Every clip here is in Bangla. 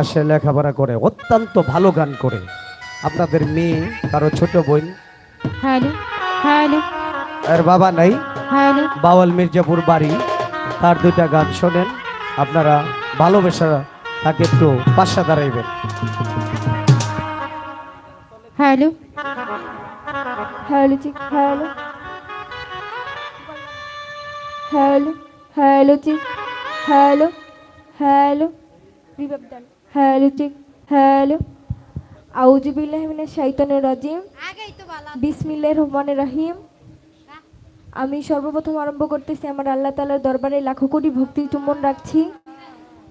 আসে লেখাপড়া করে অত্যন্ত ভালো গান করে। আপনাদের মেয়ে কারো ছোট বোন হ্যালো হ্যালো এর বাবা নাই, হ্যালো বাওয়াল মির্জাপুর বাড়ি, তার দুইটা গান শোনেন। আপনারা ভালোবেসে তাকে একটু পাশে দাঁড়াইবেন। হ্যালো হ্যালো চিক হ্যালো হ্যালো হ্যালো চিক হ্যালো হ্যালো রিভাব দেন হ্যালো চিক হ্যালো আউযু বিল্লাহি মিনাশ শাইতানির রাজিম বিসমিল্লাহির রহমানির রহিম। আমি সর্বপ্রথম আরম্ভ করতেছি আমার আল্লাহ তাআলার দরবারে লাখো কোটি ভক্তি চুম্বন রাখছি।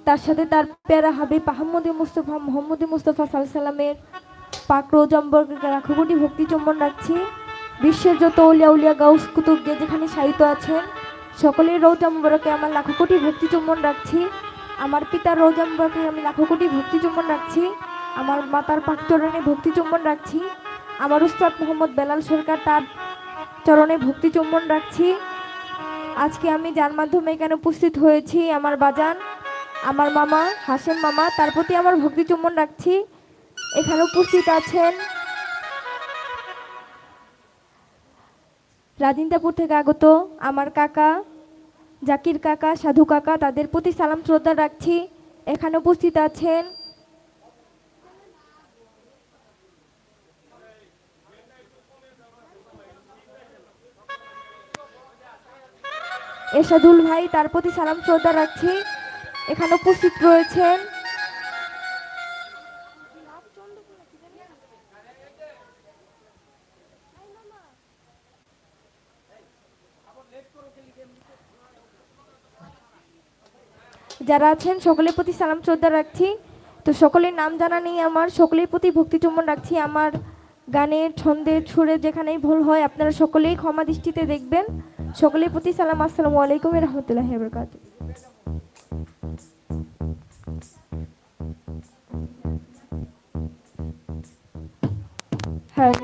তার সাথে তার প্যারা হাবিব আহমদে মুস্তফা মোহাম্মদে মুস্তফা সাল্লামের পাক রোজাম্বরকে লাখো কোটি ভক্তি চুম্বন রাখছি। বিশ্বের যত উলিয়া উলিয়া গাউস কুতুব যে যেখানে সাহিত্য আছেন সকলের রোজা মুবারকে আমার লাখো কোটি ভক্তি চুম্বন রাখছি। আমার পিতার রোজা মুবারকে আমি লাখো কোটি ভক্তি চুম্বন রাখছি। আমার মাতার পাক চরণে ভক্তি চুম্বন রাখছি। আমার উস্তাদ মোহাম্মদ বেলাল সরকার তার চরণে ভক্তি চুম্বন রাখছি। আজকে আমি যার মাধ্যমে এখানে উপস্থিত হয়েছি আমার বাজান আমার মামা হাসেম মামা, তার প্রতি আমার ভক্তি চুম্বন রাখছি। এখানে উপস্থিত আছেন রাজিন্দাপুর থেকে আগত আমার কাকা জাকির কাকা সাধু কাকা, তাদের প্রতি সালাম শ্রদ্ধা রাখছি। এখানে উপস্থিত আছেন এরশাদুল ভাই, তার প্রতি সালাম শ্রদ্ধা রাখছি। এখানে উপস্থিত রয়েছেন যারা আছেন সকলের প্রতি সালাম শ্রদ্ধা রাখছি। তো সকলের নাম জানা নেই আমার, সকলের প্রতি ভক্তি চুম্বন রাখছি। আমার গানের ছন্দে সুরে যেখানেই ভুল হয় আপনারা সকলেই ক্ষমা দৃষ্টিতে দেখবেন। সকলের প্রতি সালাম, আসসালামু আলাইকুম রহমতুল্লাহি ওয়া বারাকাতুহু। হ্যাঁ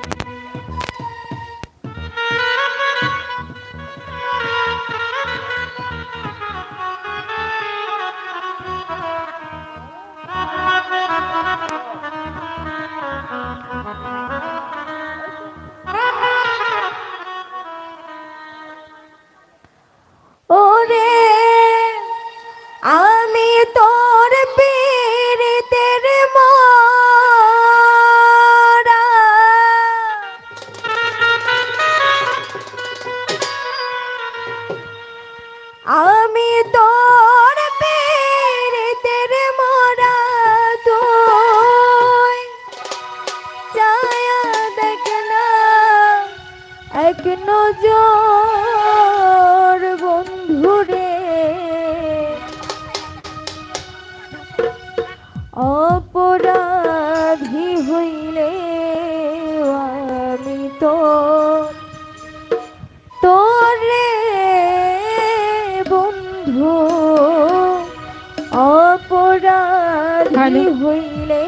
ওরে আমি তোর পীড়িতের মরা, আমি তোর পীড়িতের মরা, তুই চায়া দেখ না এক নজর বন্ধুরে, অপরাধী হইলে আমি তোরে বন্ধু, অপরাধী হইলে